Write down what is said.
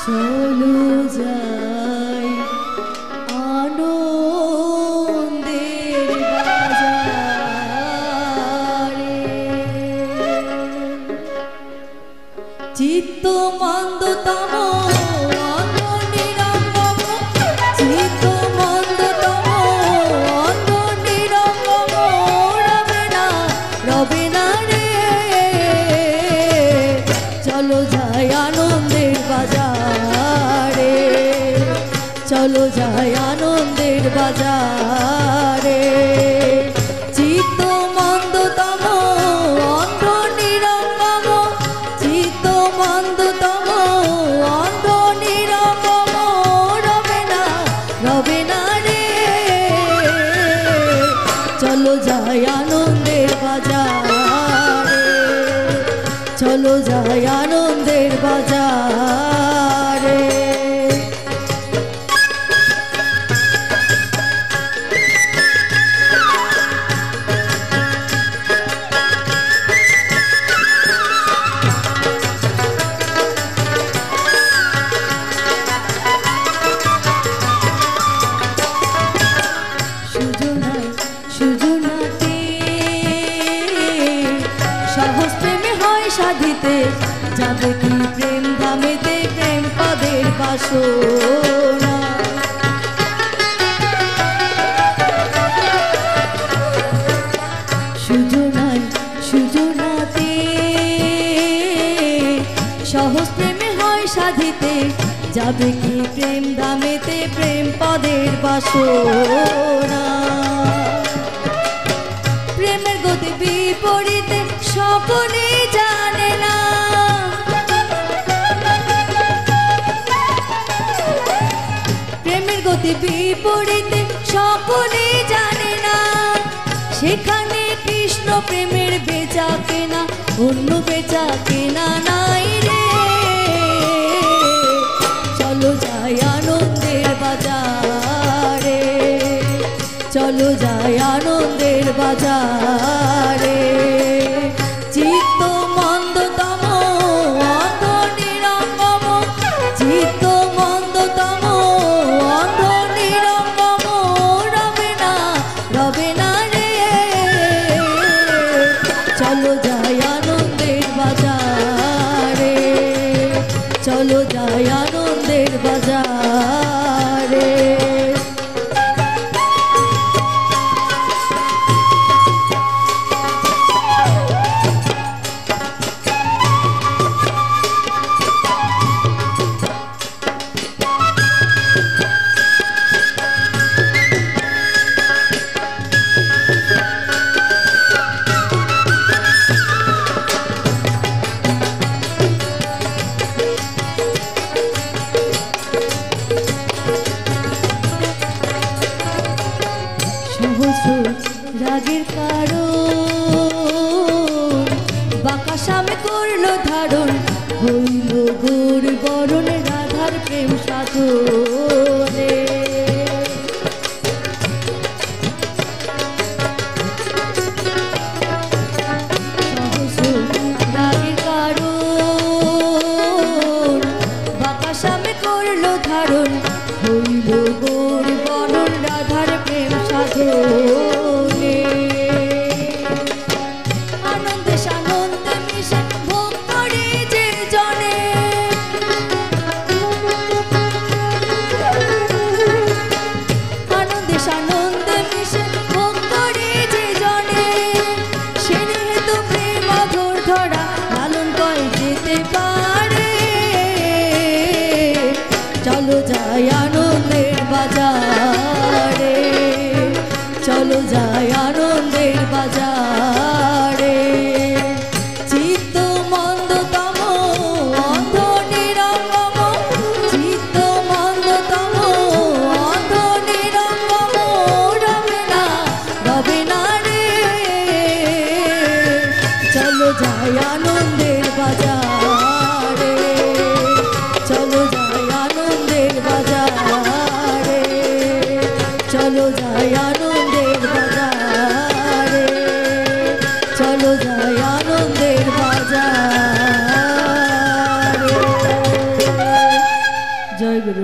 চলো যাই আনন্দের বাজারে, চিত্ত মন্দতম অন্ধ নিরঙ্গম, চিত্ত মন্দতম অন্ধ নিরঙ্গম, রবে না রবে না রে। চলো যাই আনন্দের বাজারে, চলো যাই আনন্দের বাজারে, চিত্ত মন্দতম অন্ধ নিরঙ্গম, চিত্ত মন্দতম অন্ধ নিরঙ্গম, রবে না রবে না রে। চলো যাই আনন্দের বাজারে, চলো যাই আনন্দের বাজারে। সুজনাতে সহজ প্রেমে হয় সাধিতে, যাবে কি প্রেম ধামেতে প্রেম পদের বাসনা। সুজনাতে সহজ প্রেমে হয় সাধিতে, যাবে কি প্রেম ধামেতে প্রেম পদের বাসনা। প্রেমের গতি বিপরীতে সকলে জানে না, প্রেমের গতি বিপরীতে সকলে জানে না। সেখানে কৃষ্ণ প্রেমের বেচা কেনা, অন্য বেচা কেনা নাই রে। চলো যাই আনন্দের বাজারে, চলো যাই আনন্দের বাজারে, চিত্ত মন্দতম অন্ধ নিরঙ্গম, চিত্ত মন্দতম অন্ধ নিরঙ্গম, রবে না রবে না রে। চলো যাই আনন্দের বাজারে, চলো যাই আনন্দের বাজারে। রাগের কারণ বাঁকা সামে করলো ধারণ, হইল গোর বরণ রাধার প্রেম সাধনে। রাগের কারণ বাঁকা সামে করলো ধারণ, হইল গোর বরণ রাধার প্রেম সাধনে। আনন্দে সানন্দে মিশে ভোগ করে যে জনে, আনন্দে সানন্দে মিশে ভোগ করে যে জনে, সে হেতু প্রেম অঘোর ধরা লালন করে যেতে পারে। চলো যাই আনন্দের জয় গুরু।